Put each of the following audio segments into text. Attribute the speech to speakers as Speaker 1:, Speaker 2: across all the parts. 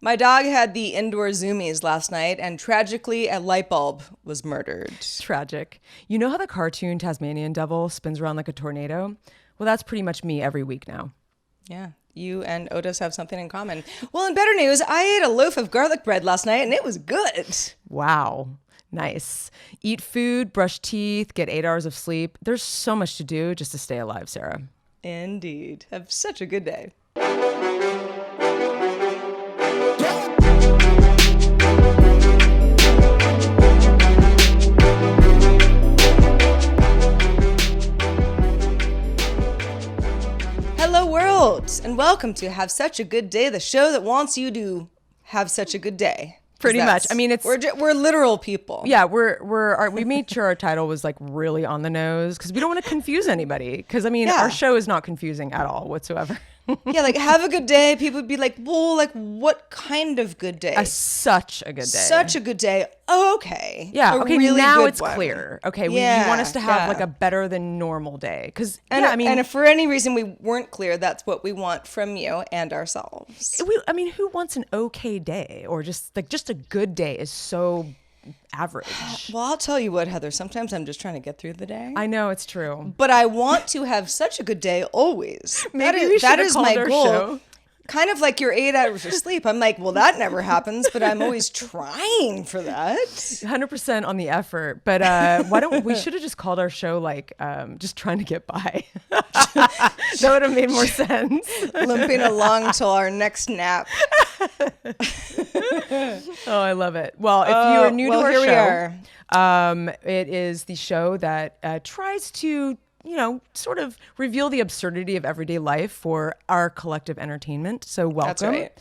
Speaker 1: My dog had the indoor Zoomies last night, and tragically, a light bulb was murdered.
Speaker 2: Tragic. You know how the cartoon Tasmanian Devil spins around like a tornado? Well, that's pretty much me every week now.
Speaker 1: Yeah, you and Otis have something in common. Well, in better news, I ate a loaf of garlic bread last night, and it was good.
Speaker 2: Wow. Nice. Eat food, brush teeth, get 8 hours of sleep. There's so much to do just to stay alive, Sarah.
Speaker 1: Indeed. Have such a good day. Hello, world, and welcome to Have Such a Good Day, the show that wants you to have such a good day.
Speaker 2: Pretty much. I mean,
Speaker 1: we're literal people.
Speaker 2: Yeah, we made sure our title was like really on the nose because we don't want to confuse anybody. Because I mean, our show is not confusing at all whatsoever.
Speaker 1: Yeah, like have a good day. People would be like, well, like what kind of good day?
Speaker 2: Such a good day.
Speaker 1: Such a good day. Oh, okay.
Speaker 2: Yeah.
Speaker 1: A
Speaker 2: okay.
Speaker 1: really
Speaker 2: now
Speaker 1: good
Speaker 2: it's
Speaker 1: one.
Speaker 2: clear. Okay.
Speaker 1: Yeah,
Speaker 2: you want us to have like a better than normal day. Because
Speaker 1: and if for any reason we weren't clear, that's what we want from you and ourselves.
Speaker 2: Who wants an okay day or just a good day is so average.
Speaker 1: Well, I'll tell you what, Heather, sometimes I'm just trying to get through the day.
Speaker 2: I know, it's true.
Speaker 1: But I want to have such a good day always.
Speaker 2: Maybe that is my goal. Show.
Speaker 1: Kind of like your 8 hours of sleep. I'm like, well, that never happens, but I'm always trying for that.
Speaker 2: 100% on the effort. But we should have just called our show like just trying to get by. That would have made more sense.
Speaker 1: Limping along till our next nap.
Speaker 2: Oh, I love it. Well, if you are new to our
Speaker 1: here
Speaker 2: show, it is the show that tries to sort of reveal the absurdity of everyday life for our collective entertainment. So welcome.
Speaker 1: That's right.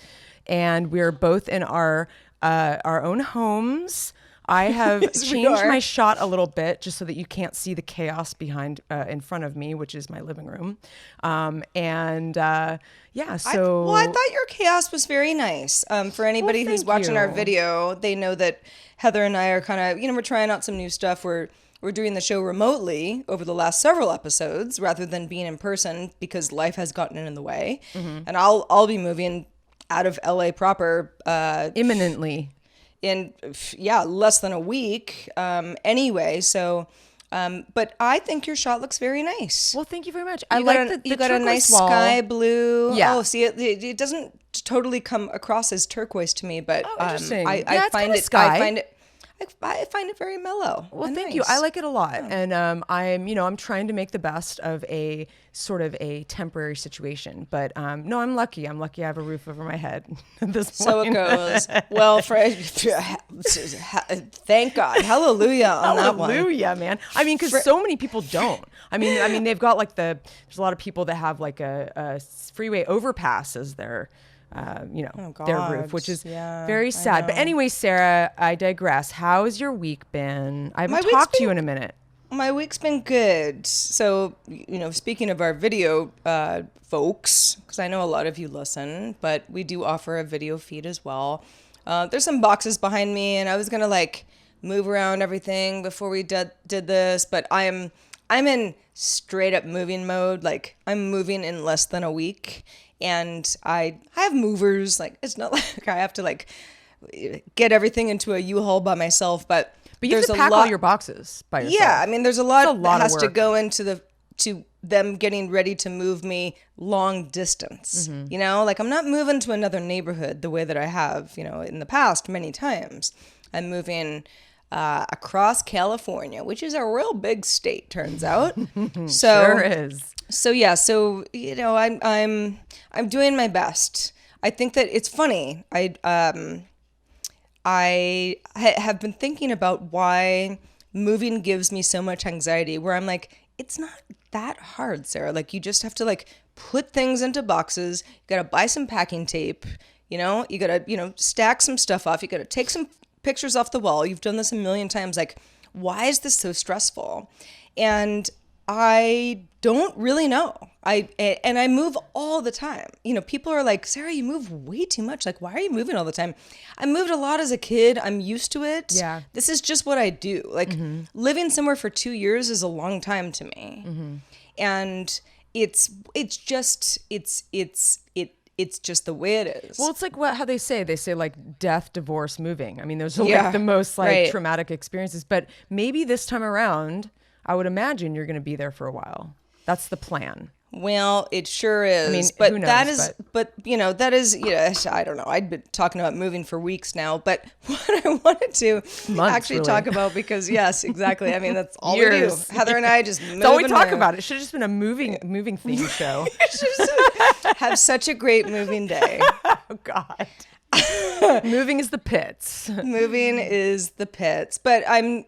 Speaker 2: And we're both in our own homes. I have changed my shot a little bit just so that you can't see the chaos behind in front of me, which is my living room. So
Speaker 1: I thought your chaos was very nice. For anybody who's watching our video, they know that Heather and I are kind of, we're trying out some new stuff. We're doing the show remotely over the last several episodes rather than being in person because life has gotten in the way. Mm-hmm. And I'll be moving out of LA proper
Speaker 2: imminently
Speaker 1: in less than a week anyway. So but I think your shot looks very nice.
Speaker 2: Well, thank you very much.
Speaker 1: You got a nice
Speaker 2: wall.
Speaker 1: sky blue.
Speaker 2: Yeah.
Speaker 1: Oh, see, it doesn't totally come across as turquoise to me, but
Speaker 2: interesting.
Speaker 1: I find it very mellow.
Speaker 2: Well, thank you. I like it a lot. And I'm trying to make the best of a sort of a temporary situation. But no, I'm lucky. I have a roof over my head at this point.
Speaker 1: So it goes. Well, thank God. Hallelujah on that one.
Speaker 2: Hallelujah, man. I mean, because so many people don't. I mean, they've got like there's a lot of people that have like a freeway overpass as their their roof, which is very sad. But anyway, Sarah, I digress. How has your week been? I haven't talked to you in a minute.
Speaker 1: My week's been good. So, speaking of our video folks, because I know a lot of you listen, but we do offer a video feed as well. There's some boxes behind me, and I was going to move around everything before we did this, but I'm in straight up moving mode. Like, I'm moving in less than a week. And I have movers. Like, it's not like I have to get everything into a U-Haul by myself, but
Speaker 2: you have to pack all your boxes by yourself.
Speaker 1: Yeah, I mean, there's a lot that has to go into to them getting ready to move me long distance. Mm-hmm. I'm not moving to another neighborhood the way that I have, in the past many times. I'm moving across California, which is a real big state, turns out.
Speaker 2: Sure is.
Speaker 1: So yeah, I'm doing my best. I think that it's funny. I have been thinking about why moving gives me so much anxiety. Where I'm like, it's not that hard, Sarah. Like, you just have to put things into boxes. You gotta buy some packing tape. You gotta stack some stuff off. You gotta take some pictures off the wall. You've done this a million times. Like, why is this so stressful? And I don't really know. I move all the time. People are like, Sarah, you move way too much. Like, why are you moving all the time? I moved a lot as a kid. I'm used to it.
Speaker 2: Yeah.
Speaker 1: This is just what I do. Like, living somewhere for 2 years is a long time to me. Mm-hmm. And it it's just the way it is.
Speaker 2: Well, it's like how they say like death, divorce, moving. I mean, those are like the most like traumatic experiences. But maybe this time around, I would imagine you're going to be there for a while. That's the plan.
Speaker 1: Well, it sure is.
Speaker 2: I mean,
Speaker 1: but
Speaker 2: who knows,
Speaker 1: that is, but you know, that is, I don't know. I'd been talking about moving for weeks now, but what I wanted to actually talk about, because yes, exactly. I mean, that's all we do. Heather and I just move.
Speaker 2: That's all we talk about. It should have just been a moving theme show.
Speaker 1: Have such a great moving day.
Speaker 2: Oh God. Moving is the pits.
Speaker 1: Moving is the pits. But I'm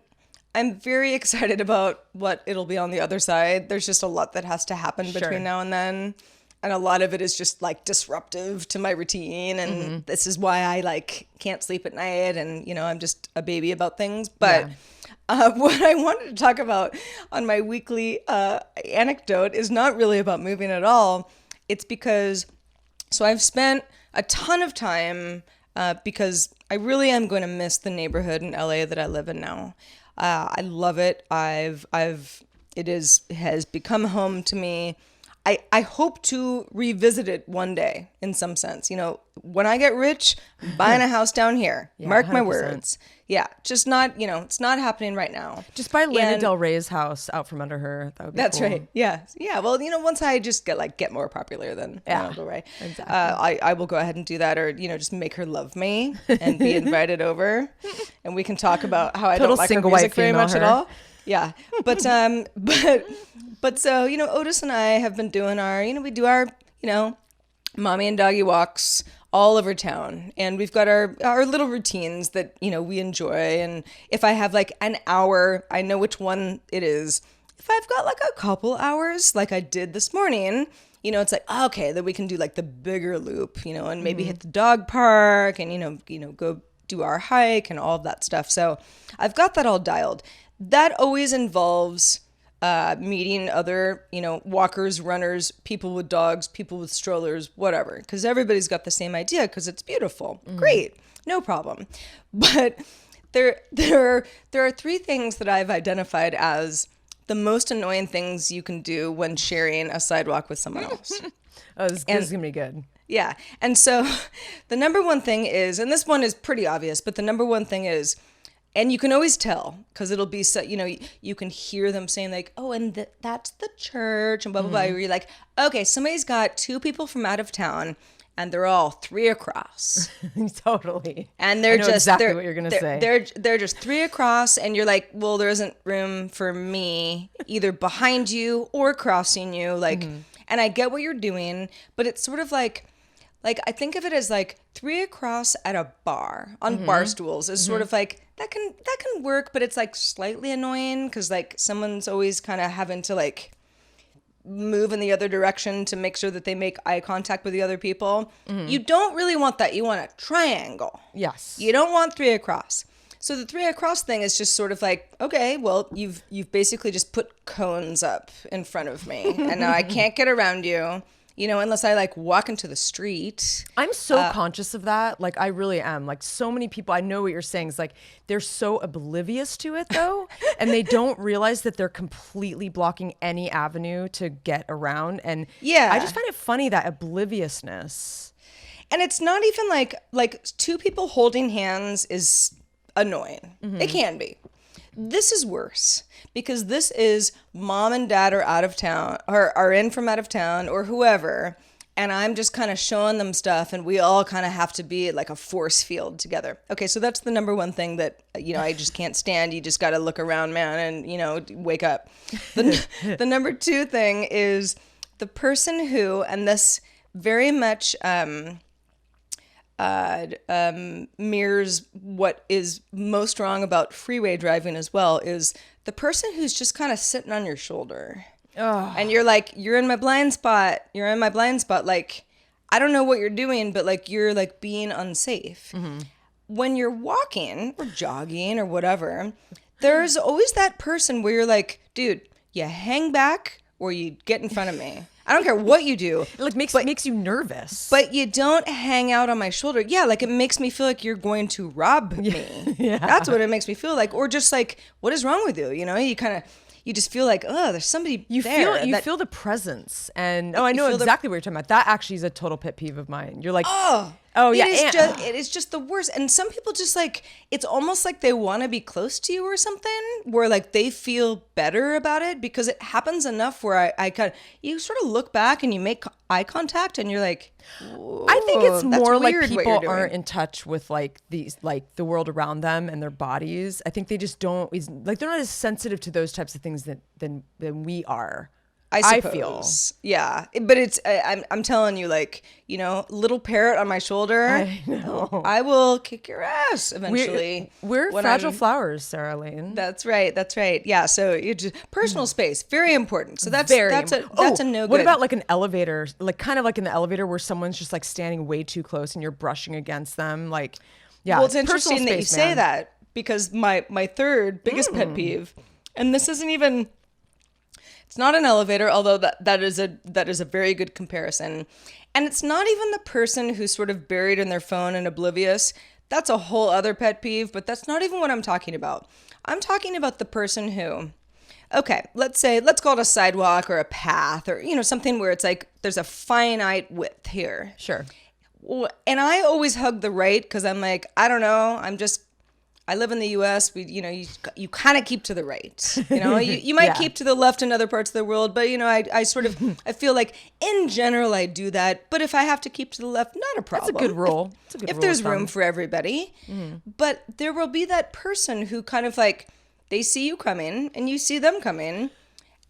Speaker 1: very excited about what it'll be on the other side. There's just a lot that has to happen between now and then. And a lot of it is just like disruptive to my routine. And this is why I like can't sleep at night. And, you know, I'm just a baby about things. But what I wanted to talk about on my weekly anecdote is not really about moving at all. It's because, so I've spent a ton of time because I really am going to miss the neighborhood in LA that I live in now. I love it. It has become home to me. I hope to revisit it one day in some sense. You know, when I get rich, buying a house down here. Mark 100%. My words. Yeah, just not, you know, it's not happening right now.
Speaker 2: Just buy Lana Del Rey's house out from under her. That would be
Speaker 1: That's
Speaker 2: cool.
Speaker 1: right. Yeah. Yeah. Well, you know, once I just get more popular than Lana Del Rey,
Speaker 2: exactly.
Speaker 1: I will go ahead and do that, or, you know, just make her love me and be invited over, and we can talk about how I don't like her music very much at all. Yeah. But so, you know, Otis and I have been doing we do our, you know, mommy and doggy walks all over town, and we've got our little routines that, you know, we enjoy. And if I have like an hour, I know which one it is. If I've got like a couple hours, like I did this morning, you know, it's like, okay, then we can do like the bigger loop, you know, and maybe hit the dog park and, you know, go do our hike and all of that stuff. So I've got that all dialed. That always involves meeting other, you know, walkers, runners, people with dogs, people with strollers, whatever, because everybody's got the same idea because it's beautiful. Great, no problem. But there are three things that I've identified as the most annoying things you can do when sharing a sidewalk with someone else.
Speaker 2: Oh, this is gonna be good.
Speaker 1: Yeah, and so the number one thing is, and this one is pretty obvious, but the number one thing is, and you can always tell because it'll be so, you know, you can hear them saying like, oh, and that's the church and blah, blah, blah. Where you're like, okay, somebody's got two people from out of town and they're all three across.
Speaker 2: Totally.
Speaker 1: And they're just
Speaker 2: exactly what you're going to say.
Speaker 1: They're just three across, and you're like, well, there isn't room for me either behind you or crossing you. Like, and I get what you're doing, but it's sort of like I think of it as like three across at a bar on bar stools is sort of like that can work, but it's like slightly annoying because like someone's always kind of having to like move in the other direction to make sure that they make eye contact with the other people. You don't really want that. You want a triangle.
Speaker 2: Yes.
Speaker 1: You don't want three across. So the three across thing is just sort of like, okay, well, you've basically just put cones up in front of me, and now I can't get around you. You know, unless I like walk into the street.
Speaker 2: I'm so conscious of that. Like, I really am. Like, so many people, I know what you're saying. Is like, they're so oblivious to it, though. And they don't realize that they're completely blocking any avenue to get around. And I just find it funny, that obliviousness.
Speaker 1: And it's not even like two people holding hands is annoying. It can be. This is worse because this is mom and dad are out of town or are in from out of town or whoever, and I'm just kind of showing them stuff, and we all kind of have to be like a force field together. Okay, so that's the number one thing that, you know, I just can't stand. You just got to look around, man, and, you know, wake up. The number two thing is the person who, and this very much mirrors what is most wrong about freeway driving as well, is the person who's just kind of sitting on your shoulder. And you're like, you're in my blind spot. Like, I don't know what you're doing, but like, you're like being unsafe. When you're walking or jogging or whatever, there's always that person where you're like, dude, you hang back or you get in front of me. I don't care what you do.
Speaker 2: It like makes you nervous.
Speaker 1: But you don't hang out on my shoulder. Yeah, like it makes me feel like you're going to rob me.
Speaker 2: Yeah.
Speaker 1: That's what it makes me feel like. Or just like, what is wrong with you? You know, you kind of, you just feel like, oh, there's somebody
Speaker 2: You
Speaker 1: there.
Speaker 2: feel the presence, and I know exactly what you're talking about. That actually is a total pet peeve of mine. You're like, yeah,
Speaker 1: it is just the worst. And some people just like, it's almost like they want to be close to you or something, where like they feel better about it because it happens enough where I kind of, you sort of look back and you make eye contact and you're like,
Speaker 2: I think it's more like
Speaker 1: weird what
Speaker 2: people
Speaker 1: you're doing.
Speaker 2: aren't in touch with like these, like the world around them and their bodies. I think they just don't, like they're not as sensitive to those types of things than we are.
Speaker 1: I
Speaker 2: feel.
Speaker 1: Yeah, but it's I'm telling you, like, you know, little parrot on my shoulder.
Speaker 2: I know.
Speaker 1: I will kick your ass eventually.
Speaker 2: We're fragile flowers, Sarah Lane.
Speaker 1: That's right. That's right. Yeah. So you just personal space, very important. So that's
Speaker 2: Very
Speaker 1: that's
Speaker 2: important.
Speaker 1: a that's a no good.
Speaker 2: What about like an elevator, like kind of like in the elevator where someone's just like standing way too close and you're brushing against them, like, yeah.
Speaker 1: Well, it's interesting
Speaker 2: personal
Speaker 1: that you
Speaker 2: space,
Speaker 1: say
Speaker 2: man.
Speaker 1: that because my third biggest pet peeve, and this isn't even. It's not an elevator, although that is a very good comparison. And it's not even the person who's sort of buried in their phone and oblivious. That's a whole other pet peeve, but that's not even what I'm talking about. I'm talking about the person who, okay, let's call it a sidewalk or a path or, you know, something where it's like there's a finite width here.
Speaker 2: Sure.
Speaker 1: And I always hug the right because I'm like, I don't know, I live in the U.S. You kind of keep to the right. You know, you might
Speaker 2: Yeah.
Speaker 1: keep to the left in other parts of the world, but you know, I sort of I feel like in general I do that. But if I have to keep to the left, not a problem.
Speaker 2: That's a good rule.
Speaker 1: If there's room for everybody, but there will be that person who kind of like they see you come in and you see them come in.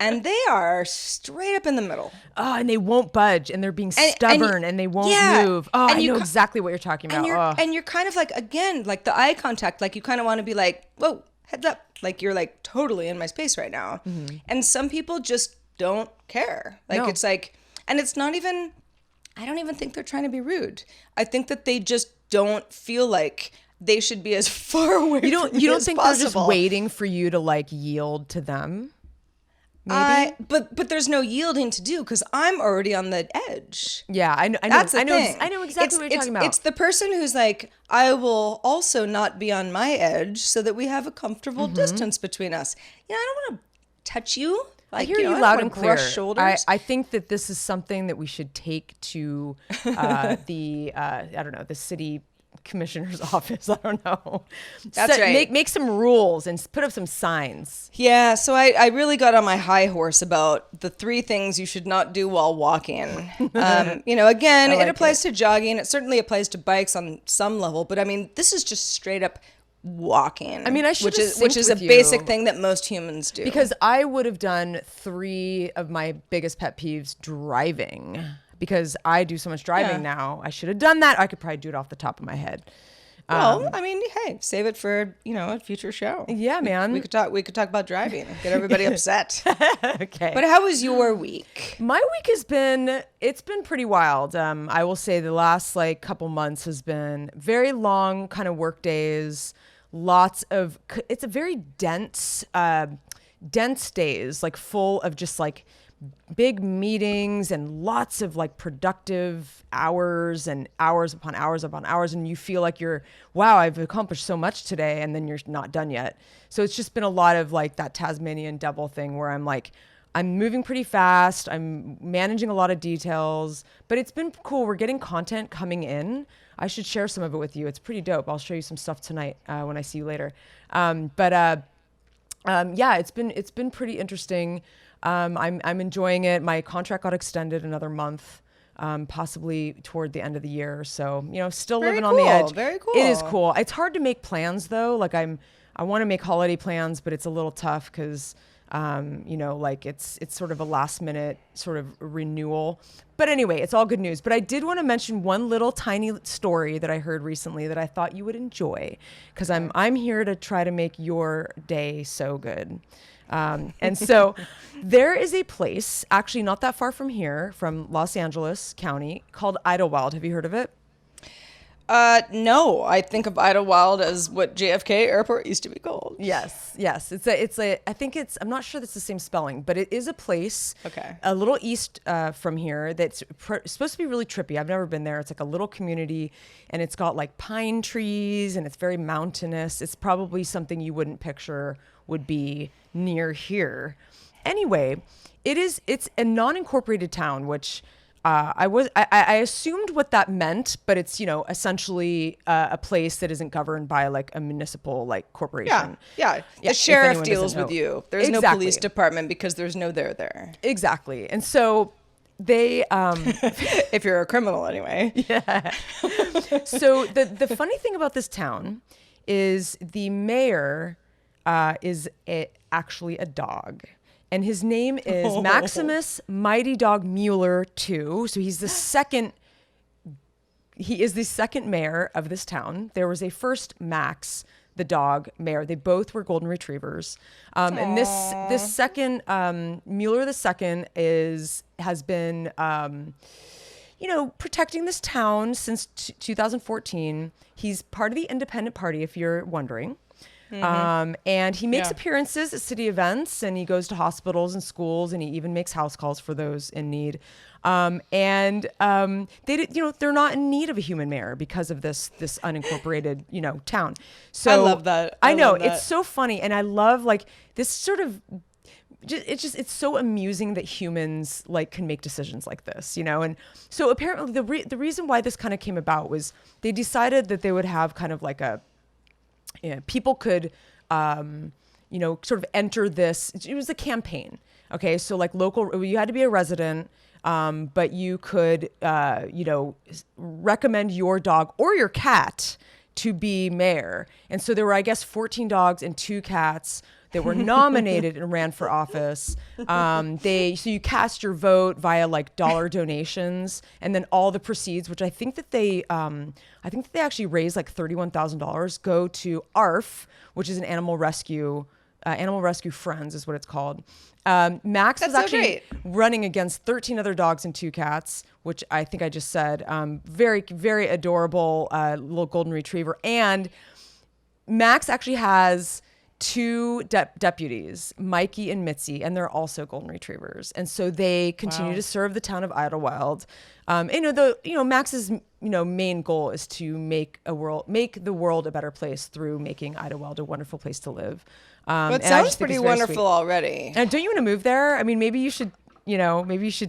Speaker 1: And they are straight up in the middle.
Speaker 2: Oh, and they won't budge, and they're being stubborn, and they won't move. Oh, I know exactly what you're talking about.
Speaker 1: And you're kind of like, again, like the eye contact, like you kind of want to be like, whoa, heads up. Like you're like totally in my space right now. And some people just don't care. Like it's like, and it's not even, I don't even think they're trying to be rude. I think that they just don't feel like they should be as far away
Speaker 2: You don't think
Speaker 1: possible.
Speaker 2: they're just waiting for you to like yield to them? Maybe?
Speaker 1: But there's no yielding to do because I'm already on the edge.
Speaker 2: Yeah, I know.
Speaker 1: That's the
Speaker 2: I know.
Speaker 1: thing.
Speaker 2: I know exactly what you're talking about.
Speaker 1: It's the person who's like, I will also not be on my edge so that we have a comfortable distance between us. You know, I don't want to touch you. Like,
Speaker 2: I hear you
Speaker 1: I don't
Speaker 2: loud
Speaker 1: wanna
Speaker 2: and clear.
Speaker 1: brush shoulders.
Speaker 2: I think that this is something that we should take to the I don't know, the city commissioner's office. I don't know.
Speaker 1: That's right.
Speaker 2: Make some rules and put up some signs.
Speaker 1: Yeah, so I really got on my high horse about the 3 things you should not do while walking. You know, again, it applies to jogging. It certainly applies to bikes on some level, but I mean, this is just straight up walking.
Speaker 2: I mean, I should
Speaker 1: which is a basic thing that most humans do.
Speaker 2: Because I would have done 3 of my biggest pet peeves driving. Because I do so much driving now. I should have done that. I could probably do it off the top of my head.
Speaker 1: Well, I mean, hey, save it for, you know, a future show.
Speaker 2: Yeah, man.
Speaker 1: We could talk about driving. Get everybody upset.
Speaker 2: Okay.
Speaker 1: But how was your week?
Speaker 2: My week it's been pretty wild. I will say the last like couple months has been very long kind of work days. It's a very dense days, like full of just like big meetings and lots of like productive hours and hours upon hours upon hours. And you feel like wow, I've accomplished so much today. And then you're not done yet. So it's just been a lot of like that Tasmanian devil thing where I'm like, I'm moving pretty fast. I'm managing a lot of details, but it's been cool. We're getting content coming in. I should share some of it with you. It's pretty dope. I'll show you some stuff tonight when I see you later. Yeah, it's been pretty interesting. I'm enjoying it. My contract got extended another month, possibly toward the end of the year. So, you know, still living on the edge.
Speaker 1: Very cool.
Speaker 2: It is cool. It's hard to make plans though. Like I want to make holiday plans, but it's a little tough because, you know, like it's sort of a last minute sort of renewal. But anyway, it's all good news. But I did want to mention one little tiny story that I heard recently that I thought you would enjoy because I'm here to try to make your day so good. And so there is a place actually not that far from here, from Los Angeles County, called Idlewild. Have you heard of it?
Speaker 1: No, I think of Idlewild as what JFK Airport used to be called.
Speaker 2: Yes. I'm not sure that's the same spelling, but it is a place a little east from here that's supposed to be really trippy. I've never been there. It's like a little community and it's got like pine trees and it's very mountainous. It's probably something you wouldn't picture would be near here. Anyway, it's a non-incorporated town, which I assumed what that meant, but it's, essentially a place that isn't governed by like a municipal like corporation.
Speaker 1: Yeah. The sheriff deals with you. There's no police department because there's no there.
Speaker 2: Exactly. And so they
Speaker 1: if you're a criminal anyway.
Speaker 2: Yeah. So the funny thing about this town is the mayor is actually a dog. And his name is Maximus Mighty Dog Mueller II. So he is the second mayor of this town. There was a first Max, the dog mayor. They both were golden retrievers. And this second, Mueller II has been, protecting this town since 2014. He's part of the Independent Party, if you're wondering. And he makes appearances at city events, and he goes to hospitals and schools, and he even makes house calls for those in need. They're not in need of a human mayor because of this unincorporated, town. So
Speaker 1: I love that.
Speaker 2: I know it's so funny, and I love like this sort of. It's so amusing that humans like can make decisions like this, and so apparently the reason why this kind of came about was they decided that they would have kind of like people could, sort of enter this. It was a campaign. Okay. So like you had to be a resident, but you could, recommend your dog or your cat to be mayor. And so there were, I guess, 14 dogs and 2 cats that were nominated and ran for office. So you cast your vote via like dollar donations, and then all the proceeds, which I think that they actually raised like $31,000, go to ARF, which is an animal rescue friends is what it's called. Max was actually running against 13 other dogs and 2 cats, which I think I just said. Very, very adorable little golden retriever. And Max actually has 2 deputies, Mikey and Mitzi, and they're also golden retrievers. And so they continue to serve the town of Idlewild. Max's main goal is to make the world a better place through making Idlewild a wonderful place to live.
Speaker 1: It sounds pretty wonderful already.
Speaker 2: And don't you want to move there? I mean, maybe you should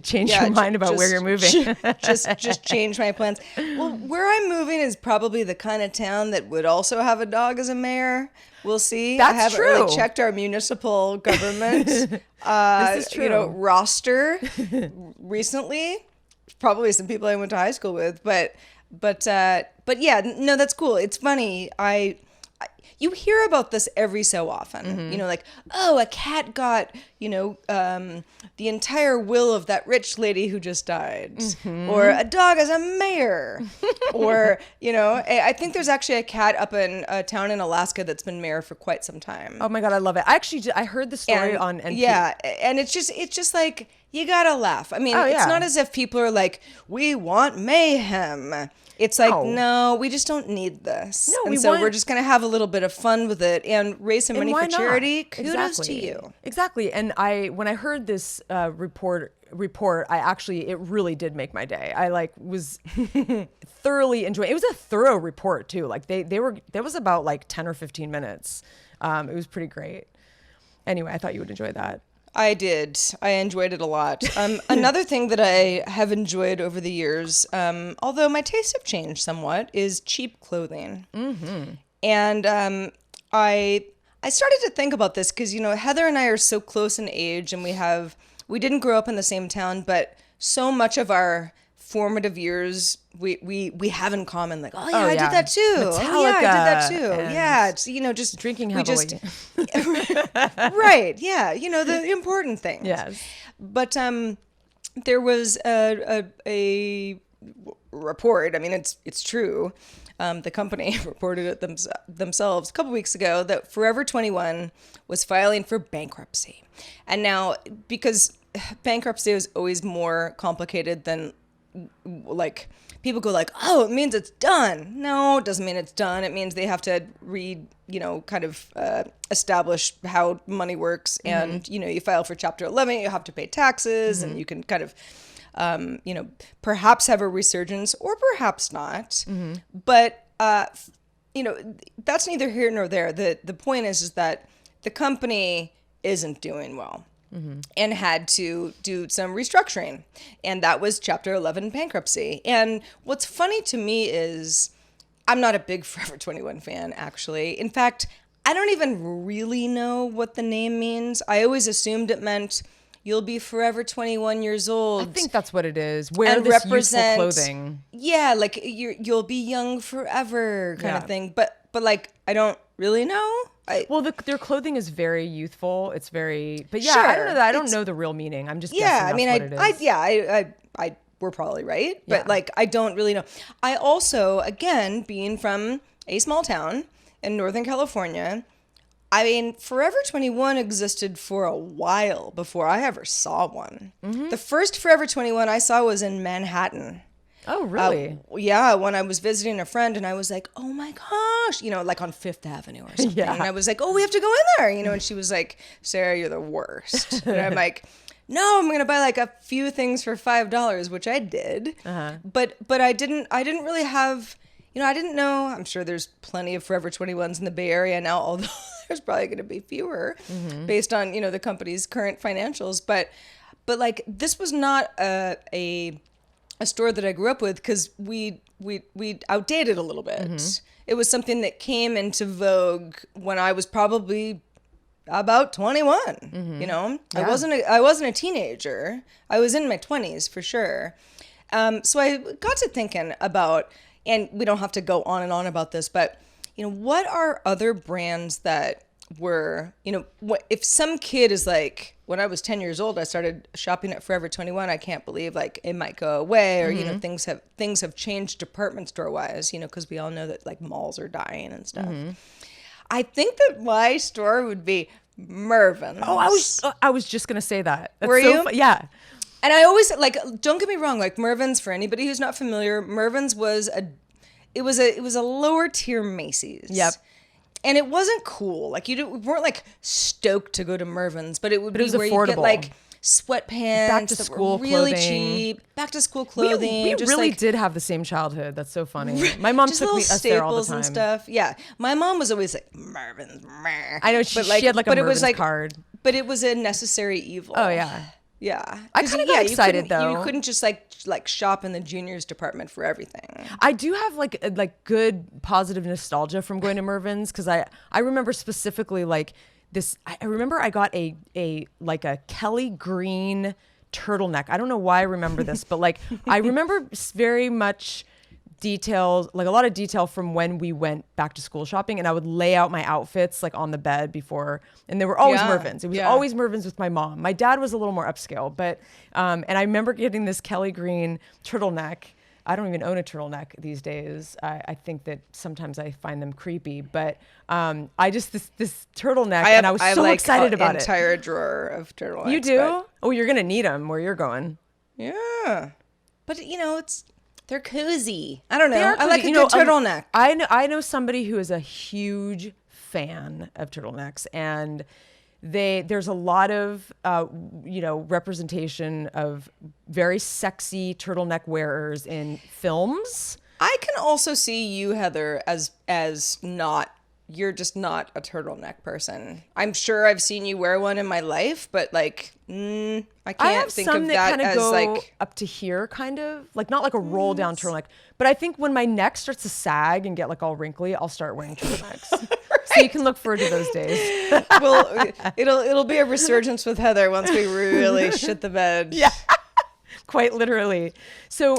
Speaker 2: change your mind about where you're moving.
Speaker 1: just change my plans. Well, where I'm moving is probably the kind of town that would also have a dog as a mayor. We'll see.
Speaker 2: That's
Speaker 1: I haven't
Speaker 2: true.
Speaker 1: really checked our municipal government
Speaker 2: This is true.
Speaker 1: Roster recently. Probably some people I went to high school with, but yeah, no, that's cool. It's funny. You hear about this every so often, like, oh, a cat got, the entire will of that rich lady who just died, or a dog as a mayor, or, I think there's actually a cat up in a town in Alaska that's been mayor for quite some time.
Speaker 2: Oh my God, I love it. I heard the story on NP.
Speaker 1: Yeah, and it's just like, you gotta laugh. I mean, it's not as if people are like, we want mayhem. It's like, no, we just don't need this. No, we're just going to have a little bit of fun with it and raise some money for charity. Kudos to you.
Speaker 2: Exactly. And when I heard this report, it really did make my day. I was thoroughly enjoying it. It was a thorough report too. Like there was about like 10 or 15 minutes. It was pretty great. Anyway, I thought you would enjoy that.
Speaker 1: I did. I enjoyed it a lot. Another thing that I have enjoyed over the years, although my tastes have changed somewhat, is cheap clothing. Mm-hmm. And I started to think about this because, Heather and I are so close in age, and we didn't grow up in the same town, but so much of our formative years we have in common, like, I did that too.
Speaker 2: Metallica,
Speaker 1: I did that too. Yeah, it's just
Speaker 2: drinking heavily.
Speaker 1: Right. Yeah, the important things.
Speaker 2: Yes.
Speaker 1: But there was a report. I mean, it's true. The company reported it themselves a couple weeks ago that Forever 21 was filing for bankruptcy, and now because bankruptcy is always more complicated than like people go like, oh, it means it's done. No, it doesn't mean it's done. It means they have to establish how money works. And, you file for Chapter 11, you have to pay taxes, and you can kind of, perhaps have a resurgence or perhaps not. But, that's neither here nor there. The point is that the company isn't doing well. And had to do some restructuring. And that was Chapter 11 bankruptcy. And what's funny to me is I'm not a big Forever 21 fan, actually. In fact, I don't even really know what the name means. I always assumed it meant you'll be forever 21 years old.
Speaker 2: I think that's what it is. Wear this youthful clothing.
Speaker 1: Yeah, like you'll be young forever kind of thing. But like, I don't really know.
Speaker 2: Their clothing is very youthful. It's very, but yeah,
Speaker 1: Sure,
Speaker 2: I don't know that. I don't know the real meaning. I'm just guessing that's what it is.
Speaker 1: I we're probably right, but like, I don't really know. I also, again, being from a small town in Northern California, I mean, Forever 21 existed for a while before I ever saw one. The first Forever 21 I saw was in Manhattan.
Speaker 2: Oh, really?
Speaker 1: Yeah, when I was visiting a friend, and I was like, oh my gosh, like on Fifth Avenue or something. And I was like, oh, we have to go in there, and she was like, Sarah, you're the worst. And I'm like, no, I'm gonna buy like a few things for $5, which I did. But I didn't really have, I didn't know. I'm sure there's plenty of Forever 21s in the Bay Area now, although there's probably going to be fewer based on the company's current financials. But like, this was not a store that I grew up with, because we outdated a little bit. It was something that came into vogue when I was probably about 21. I wasn't a teenager. I was in my 20s for sure. So I got to thinking about, and we don't have to go on and on about this, but what are other brands that were, if some kid is like, when I was 10 years old, I started shopping at Forever 21. I can't believe like it might go away, or things have changed department store wise, because we all know that like malls are dying and stuff. I think that my store would be Mervyn's.
Speaker 2: Oh, I was just gonna say that. That's
Speaker 1: Were you?
Speaker 2: Yeah.
Speaker 1: And I always, like, don't get me wrong, like Mervyn's, for anybody who's not familiar, Mervyn's was a lower tier Macy's.
Speaker 2: Yep.
Speaker 1: And it wasn't cool. Like, we weren't like stoked to go to Mervyn's, but it would be where
Speaker 2: affordable.
Speaker 1: you get like sweatpants,
Speaker 2: back to school
Speaker 1: really
Speaker 2: clothing.
Speaker 1: Cheap, back to school clothing.
Speaker 2: We
Speaker 1: just
Speaker 2: really
Speaker 1: like,
Speaker 2: did have the same childhood. That's so funny. My mom
Speaker 1: just
Speaker 2: took
Speaker 1: little
Speaker 2: us there all the
Speaker 1: staples
Speaker 2: time.
Speaker 1: and stuff. Yeah, my mom was always like Mervyn's.
Speaker 2: I know she had like a Mervyn's card,
Speaker 1: but it was a necessary evil.
Speaker 2: Oh yeah.
Speaker 1: Yeah,
Speaker 2: I kind of got excited though.
Speaker 1: You couldn't just like shop in the juniors department for everything.
Speaker 2: I do have like good positive nostalgia from going to Mervyn's, because I remember specifically like this. I remember I got a Kelly green turtleneck. I don't know why I remember this, but like I remember very much details, like a lot of detail from when we went back to school shopping, and I would lay out my outfits like on the bed before, and they were always Mervyn's. It was always Mervyn's with my mom. My dad was a little more upscale, but and I remember getting this Kelly green turtleneck. I don't even own a turtleneck these days. I think that sometimes I find them creepy, but I just this turtleneck, and I was so excited about it.
Speaker 1: Entire drawer of turtlenecks.
Speaker 2: You do? Oh, you're gonna need them where you're going.
Speaker 1: Yeah, but they're cozy. I don't know. I like a good turtleneck.
Speaker 2: I know somebody who is a huge fan of turtlenecks, and there's a lot of representation of very sexy turtleneck wearers in films.
Speaker 1: I can also see you, Heather, as not. You're just not a turtleneck person. I'm sure I've seen you wear one in my life, but like, I can't think of that as
Speaker 2: go
Speaker 1: like
Speaker 2: up to here, kind of like not like a roll down turtleneck. But I think when my neck starts to sag and get like all wrinkly, I'll start wearing turtlenecks. Right. So you can look forward to those days.
Speaker 1: Well, it'll be a resurgence with Heather once we really shit the bed.
Speaker 2: Yeah. Quite literally. So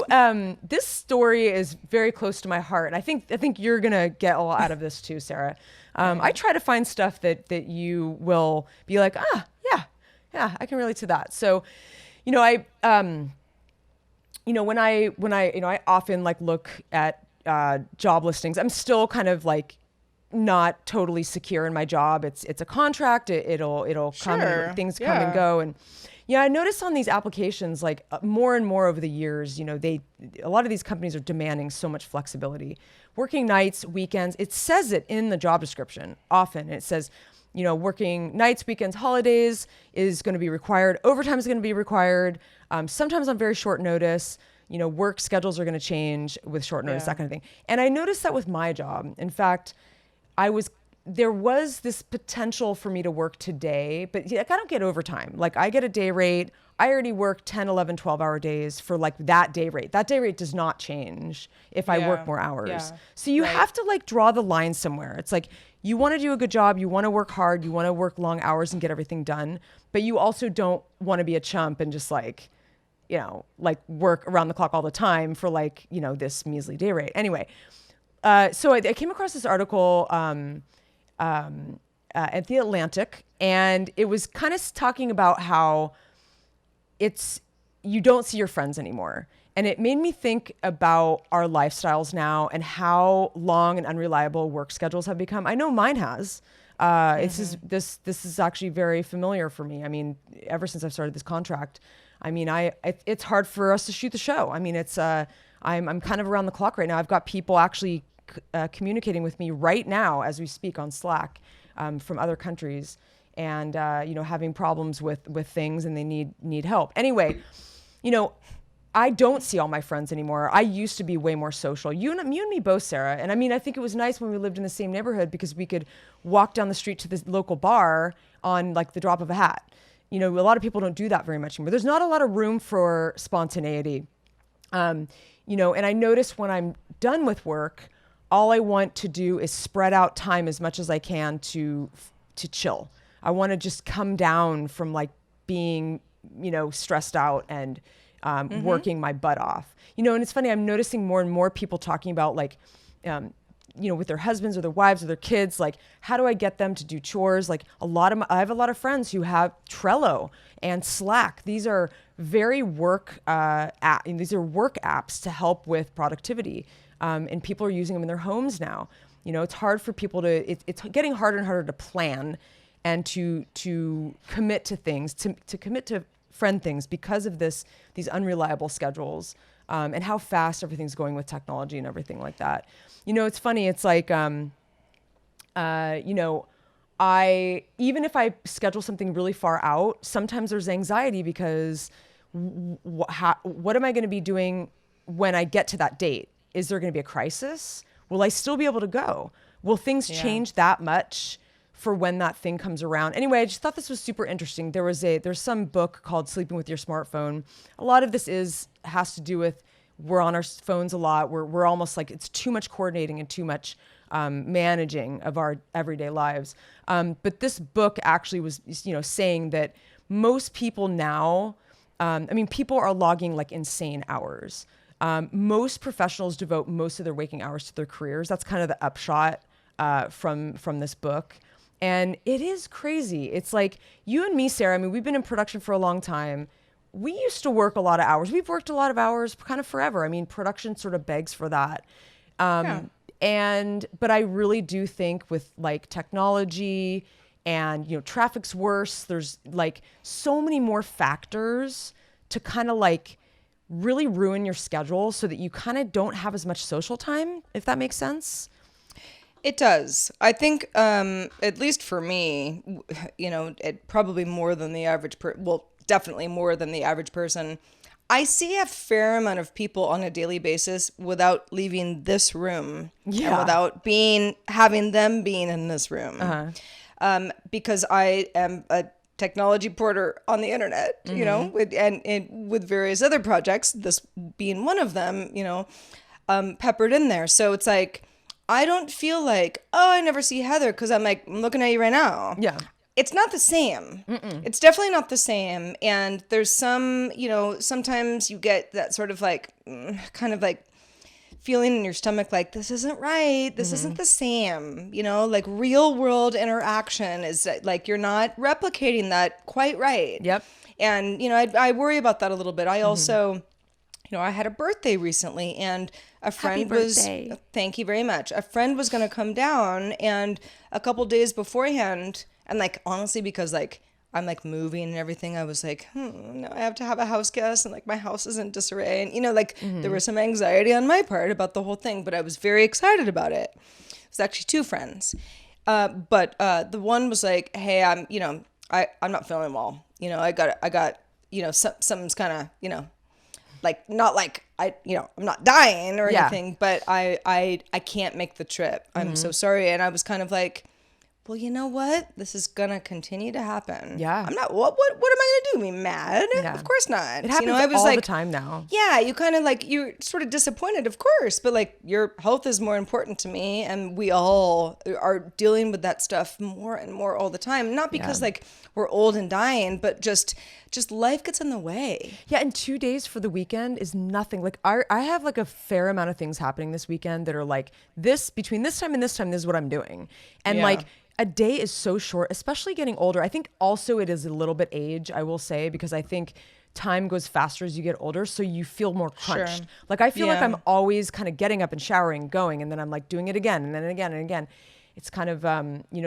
Speaker 2: this story is very close to my heart. I think you're gonna get a lot out of this too, Sarah. I try to find stuff that you will be like, yeah, I can relate to that. So, I often like look at job listings. I'm still kind of like not totally secure in my job. It's a contract. It'll come and things come and go. And yeah, I noticed on these applications, like more and more over the years, a lot of these companies are demanding so much flexibility. Working nights, weekends, it says it in the job description often. It says, working nights, weekends, holidays is going to be required. Overtime is going to be required. Sometimes on very short notice. Work schedules are going to change with short notice, that kind of thing. And I noticed that with my job. In fact, I was there was this potential for me to work today, but like, I don't get overtime. Like I get a day rate. I already work 10, 11, 12-hour days for like that day rate. That day rate does not change if I work more hours.
Speaker 1: Yeah.
Speaker 2: So you have to like draw the line somewhere. It's like you want to do a good job. You want to work hard. You want to work long hours and get everything done. But you also don't want to be a chump and just like, you know, like work around the clock all the time for like, you know, this measly day rate. Anyway, so I came across this article at The Atlantic, and it was kind of talking about how you don't see your friends anymore. And it made me think about our lifestyles now and how long and unreliable work schedules have become. I know mine has. This is actually very familiar for me. I mean, ever since I've started this contract, I mean, it's hard for us to shoot the show. I mean, I'm kind of around the clock right now. I've got people actually communicating with me right now as we speak on Slack from other countries, and you know, having problems with things, and they need help. Anyway, you know, I don't see all my friends anymore. I used to be way more social. You and me both, Sarah. And I mean, I think it was nice when we lived in the same neighborhood because we could walk down the street to the local bar on like the drop of a hat. You know, a lot of people don't do that very much anymore. There's not a lot of room for spontaneity. You know, and I notice when I'm done with work, all I want to do is spread out time as much as I can to chill. I want to just come down from like being, you know, stressed out and working my butt off. You know, and it's funny, I'm noticing more and more people talking about like, you know, with their husbands or their wives or their kids, like, how do I get them to do chores? Like I have a lot of friends who have Trello and Slack. These are very work apps to help with productivity. And people are using them in their homes now. You know, it's hard for people it's getting harder and harder to plan and to commit to things, to commit to friend things because of these unreliable schedules, and how fast everything's going with technology and everything like that. You know, it's funny. It's like, you know, even if I schedule something really far out, sometimes there's anxiety because what am I going to be doing when I get to that date? Is there going to be a crisis? Will I still be able to go? Will things change that much for when that thing comes around? Anyway, I just thought this was super interesting. There's some book called Sleeping with Your Smartphone. A lot of this has to do with we're on our phones a lot. We're almost like it's too much coordinating and too much managing of our everyday lives. But this book actually was, you know, saying that most people now, I mean, people are logging like insane hours. Most professionals devote most of their waking hours to their careers. That's kind of the upshot from this book. And it is crazy. It's like you and me, Sarah, I mean, we've been in production for a long time. We used to work a lot of hours. We've worked a lot of hours kind of forever. I mean, production sort of begs for that. But I really do think with like technology and, you know, traffic's worse. There's like so many more factors to kind of like really ruin your schedule so that you kind of don't have as much social time, if that makes sense.
Speaker 1: It does. I think, at least for me, you know, it probably more than the average definitely more than the average person. I see a fair amount of people on a daily basis without leaving this room and without having them being in this room. Because I am a technology porter on the internet, you know, and with various other projects, this being one of them, you know, peppered in there. So it's like, I don't feel like, oh, I never see Heather because I'm looking at you right now.
Speaker 2: Yeah.
Speaker 1: It's not the same. It's definitely not the same. And there's some, you know, sometimes you get that sort of like, kind of like feeling in your stomach like, this isn't right. This isn't the same. You know, like real world interaction is like, you're not replicating that quite right.
Speaker 2: Yep.
Speaker 1: And, you know, I worry about that a little bit. I also, you know, I had a birthday recently and a friend thank you very much. A friend was going to come down and a couple days beforehand, and like, honestly, because like, I'm like moving and everything, I was like, no, I have to have a house guest and like my house is in disarray. And, you know, like there was some anxiety on my part about the whole thing, but I was very excited about it. It was actually two friends. But the one was like, hey, I'm not feeling well. You know, I got, you know, something's kind of, you know, like, not like I'm not dying or anything, but I can't make the trip. I'm so sorry. And I was kind of like, well, you know what? This is gonna continue to happen.
Speaker 2: Yeah.
Speaker 1: I'm not. What am I gonna do? Be mad?
Speaker 2: Yeah.
Speaker 1: Of course not.
Speaker 2: It happens
Speaker 1: I was
Speaker 2: all
Speaker 1: like,
Speaker 2: the time now.
Speaker 1: Yeah, you kind of like you're sort of disappointed, of course, but like your health is more important to me, and we all are dealing with that stuff more and more all the time. Not because like we're old and dying, but just life gets in the way.
Speaker 2: Yeah, and 2 days for the weekend is nothing. Like I have like a fair amount of things happening this weekend that are like this between this time and this time. This is what I'm doing, and like. A day is so short, especially getting older. I think also it is a little bit age, I will say, because I think time goes faster as you get older, so you feel more crunched.
Speaker 1: Sure.
Speaker 2: Like I feel like I'm always kind of getting up and showering and going, and then I'm like doing it again and then again and again. It's kind of,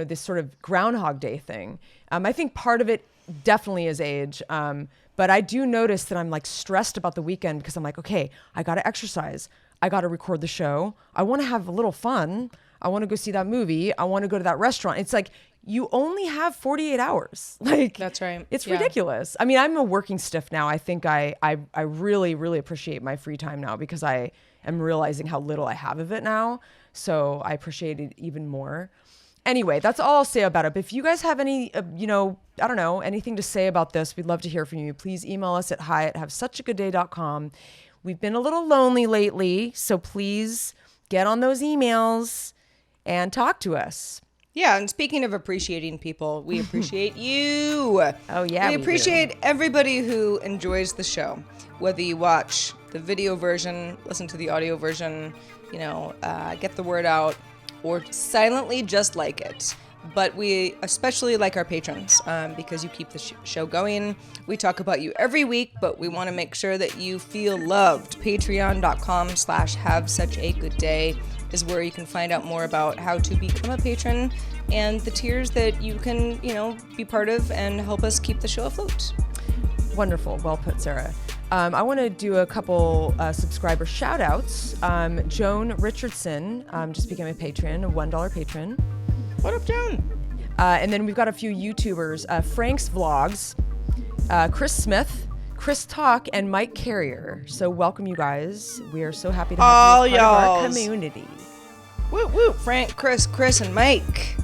Speaker 2: this sort of Groundhog Day thing. I think part of it definitely is age. But I do notice that I'm like stressed about the weekend because I'm like, okay, I got to exercise. I got to record the show. I want to have a little fun. I want to go see that movie. I want to go to that restaurant. It's like you only have 48 hours. Like
Speaker 1: that's right.
Speaker 2: It's ridiculous. I mean, I'm a working stiff now. I think I really, really appreciate my free time now because I am realizing how little I have of it now. So I appreciate it even more. Anyway, that's all I'll say about it. But if you guys have any, I don't know, anything to say about this, we'd love to hear from you. Please email us at hi@havesuchagagoodday.com. We've been a little lonely lately, so please get on those emails and talk to us.
Speaker 1: Yeah, and speaking of appreciating people, we appreciate you.
Speaker 2: Oh, yeah.
Speaker 1: We appreciate everybody who enjoys the show, whether you watch the video version, listen to the audio version, get the word out, or silently just like it. But we especially like our patrons because you keep the show going. We talk about you every week, but we want to make sure that you feel loved. Patreon.com/havesuchagoodday is where you can find out more about how to become a patron and the tiers that you can, be part of and help us keep the show afloat.
Speaker 2: Wonderful. Well put, Sarah. I want to do a couple subscriber shout outs. Joan Richardson just became a patron, a $1 patron.
Speaker 1: What up, Joan?
Speaker 2: And then we've got a few YouTubers, Frank's Vlogs, Chris Smith, Chris Talk, and Mike Carrier. So welcome, you guys. We are so happy to have you as part of our community.
Speaker 1: Whoop, whoop. Frank, Chris, and Mike.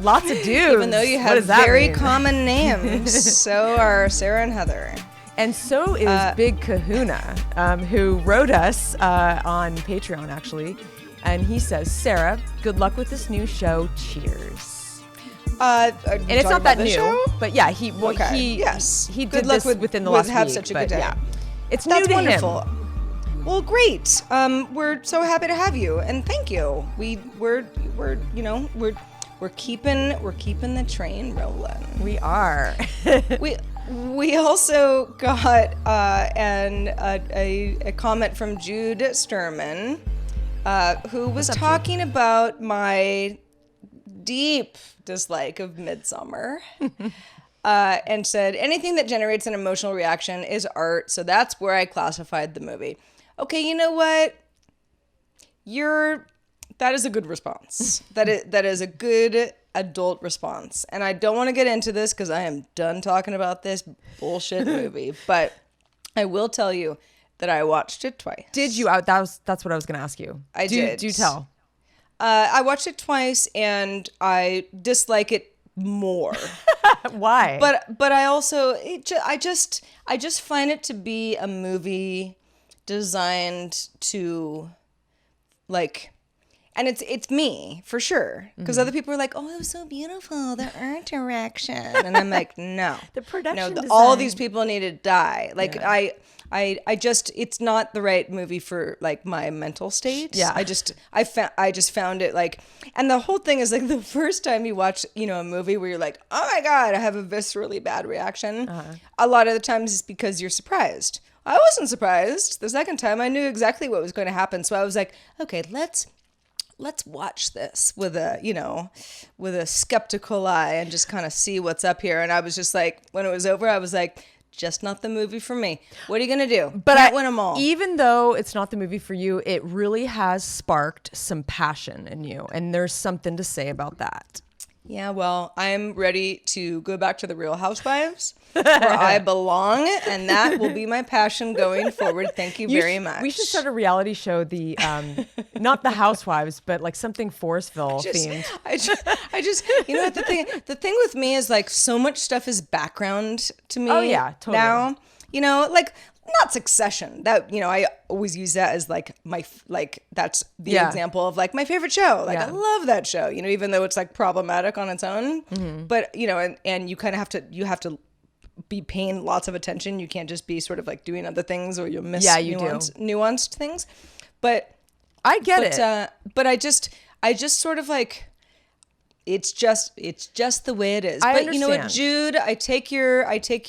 Speaker 2: Lots of dudes.
Speaker 1: Even though you have very common names, so are Sarah and Heather.
Speaker 2: And so is Big Kahuna, who wrote us on Patreon, actually. And he says, Sarah, good luck with this new show. Cheers. And it's not that new,
Speaker 1: show?
Speaker 2: but yeah, he
Speaker 1: did
Speaker 2: this within the last week.
Speaker 1: Have such a good day. Yeah.
Speaker 2: That's
Speaker 1: wonderful.
Speaker 2: Him.
Speaker 1: Well, great. We're so happy to have you, and thank you. We're keeping the train rolling.
Speaker 2: We are.
Speaker 1: We also got a comment from Jude Sturman, who was talking about my deep dislike of Midsummer, and said anything that generates an emotional reaction is art. So that's where I classified the movie. Okay, you know what? That is a good response. That is a good adult response. And I don't want to get into this because I am done talking about this bullshit movie. But I will tell you that I watched it twice.
Speaker 2: Did you? That's what I was going to ask you.
Speaker 1: I did.
Speaker 2: Do tell.
Speaker 1: I watched it twice and I dislike it more.
Speaker 2: Why?
Speaker 1: But I also I just find it to be a movie designed to like. And it's me, for sure. Because other people are like, oh, it was so beautiful, the art direction. And I'm like, no.
Speaker 2: The production design.
Speaker 1: All these people need to die. Like, yeah. I just, it's not the right movie for, like, my mental state.
Speaker 2: Yeah.
Speaker 1: I just found it, like, and the whole thing is, like, the first time you watch, a movie where you're like, oh, my God, I have a viscerally bad reaction. A lot of the times it's because you're surprised. I wasn't surprised. The second time I knew exactly what was going to happen. So I was like, okay, let's watch this with a skeptical eye and just kind of see what's up here. And I was just like, when it was over, I was like, just not the movie for me. What are you going to do?
Speaker 2: But
Speaker 1: Can't win them all.
Speaker 2: Even though it's not the movie for you, it really has sparked some passion in you. And there's something to say about that.
Speaker 1: Yeah, well, I'm ready to go back to the Real Housewives where I belong, and that will be my passion going forward. Thank you very much.
Speaker 2: We should start a reality show, the not the Housewives, but like something Forestville themed.
Speaker 1: I just, you know what, the thing with me is like so much stuff is background to me.
Speaker 2: Oh yeah, totally.
Speaker 1: Now, you know, like not Succession. That, you know, I always use that as like that's the example of like my favorite show. Like I love that show, you know, even though it's like problematic on its own. But, you know, and you kind of have to be paying lots of attention. You can't just be sort of like doing other things or you'll miss nuanced things. But
Speaker 2: I get it.
Speaker 1: But I just sort of like, it's just the way it is.
Speaker 2: I
Speaker 1: but
Speaker 2: understand.
Speaker 1: You know what, Jude, I take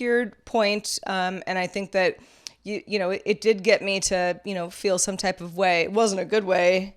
Speaker 1: your point, and I think that you know, it did get me to, you know, feel some type of way. It wasn't a good way,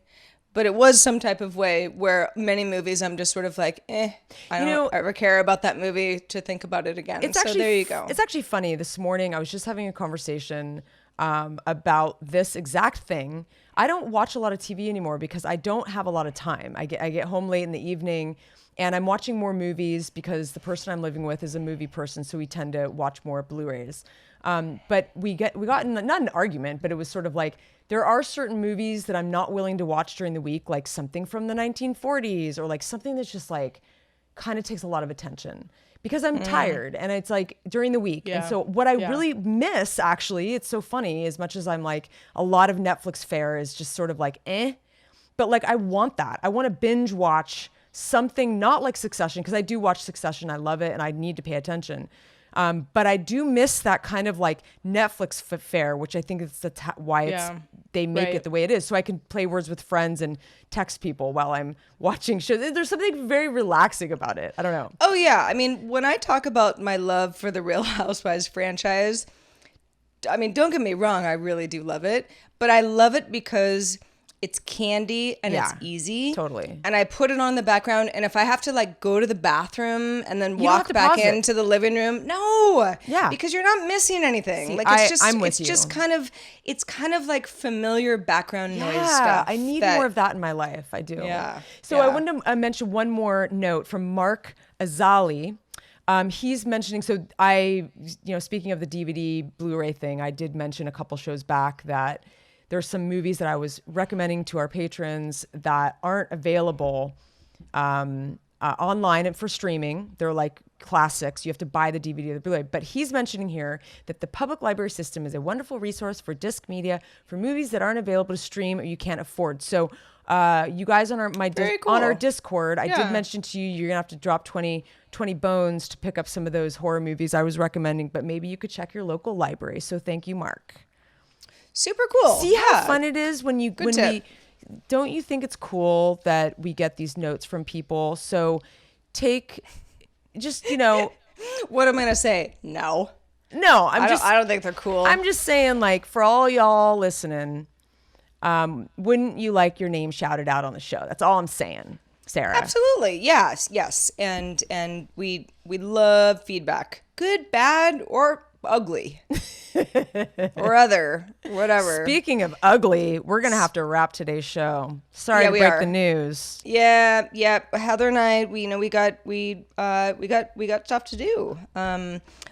Speaker 1: but it was some type of way where many movies I'm just sort of like, I don't ever care about that movie to think about it again.
Speaker 2: It's
Speaker 1: so there you go.
Speaker 2: It's actually funny. This morning I was just having a conversation about this exact thing. I don't watch a lot of TV anymore because I don't have a lot of time. I get home late in the evening and I'm watching more movies because the person I'm living with is a movie person, so we tend to watch more Blu-rays. But we got in, not an argument, but it was sort of like, there are certain movies that I'm not willing to watch during the week, like something from the 1940s or like something that's just like kind of takes a lot of attention because I'm tired and it's like during the week. Yeah. And so what I really miss, actually, it's so funny, as much as I'm like, a lot of Netflix fare is just sort of like, but like, I want that. I want to binge watch something not like Succession, because I do watch Succession. I love it and I need to pay attention. But I do miss that kind of like Netflix fare, which I think is why they make it the way it is. So I can play Words with Friends and text people while I'm watching shows. There's something very relaxing about it. I don't know.
Speaker 1: Oh yeah. I mean, when I talk about my love for the Real Housewives franchise, I mean, don't get me wrong, I really do love it, but I love it because it's candy and it's easy.
Speaker 2: Totally.
Speaker 1: And I put it on the background, and if I have to like go to the bathroom and then walk back into the living room, because you're not missing anything.
Speaker 2: See,
Speaker 1: like it's kind of like familiar background noise stuff.
Speaker 2: I need more of that in my life. I do.
Speaker 1: Yeah.
Speaker 2: So I wanted to mention one more note from Mark Azali. He's mentioning, so speaking of the DVD Blu-ray thing, I did mention a couple shows back that there's some movies that I was recommending to our patrons that aren't available online and for streaming. They're like classics. You have to buy the DVD or the Blu-ray. But he's mentioning here that the public library system is a wonderful resource for disc media for movies that aren't available to stream or you can't afford. So you guys on our Discord, I did mention to you, you're going to have to drop 20 bones to pick up some of those horror movies I was recommending, but maybe you could check your local library. So thank you, Mark.
Speaker 1: Super cool.
Speaker 2: See how fun it is when don't you think it's cool that we get these notes from people? So what
Speaker 1: am I going to say? No,
Speaker 2: I
Speaker 1: don't think they're cool.
Speaker 2: I'm just saying, like, for all y'all listening, wouldn't you like your name shouted out on the show? That's all I'm saying, Sarah.
Speaker 1: Absolutely. Yes. And we love feedback. Good, bad, or ugly. Or other, whatever.
Speaker 2: Speaking of ugly, we're gonna have to wrap today's show. Sorry to break the news.
Speaker 1: Yeah. Heather and I, we got stuff to do.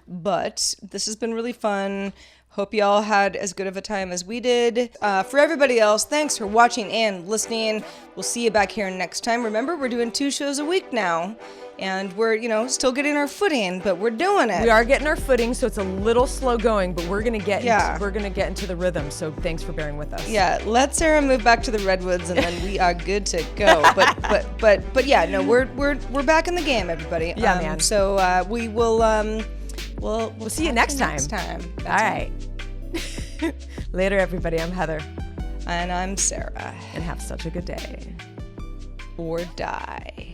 Speaker 1: But this has been really fun. Hope y'all had as good of a time as we did. For everybody else, thanks for watching and listening. We'll see you back here next time. Remember, we're doing 2 shows a week now. And we're, still getting our footing, but we're doing it.
Speaker 2: We are getting our footing, so it's a little slow going, but we're gonna get into the rhythm. So thanks for bearing with us.
Speaker 1: Yeah, let Sarah move back to the redwoods, and then we are good to go. But yeah, no, we're back in the game, everybody.
Speaker 2: Yeah, man.
Speaker 1: So we will
Speaker 2: we'll see you next time. All right. Later, everybody. I'm Heather,
Speaker 1: and I'm Sarah.
Speaker 2: And have such a good day.
Speaker 1: Or die.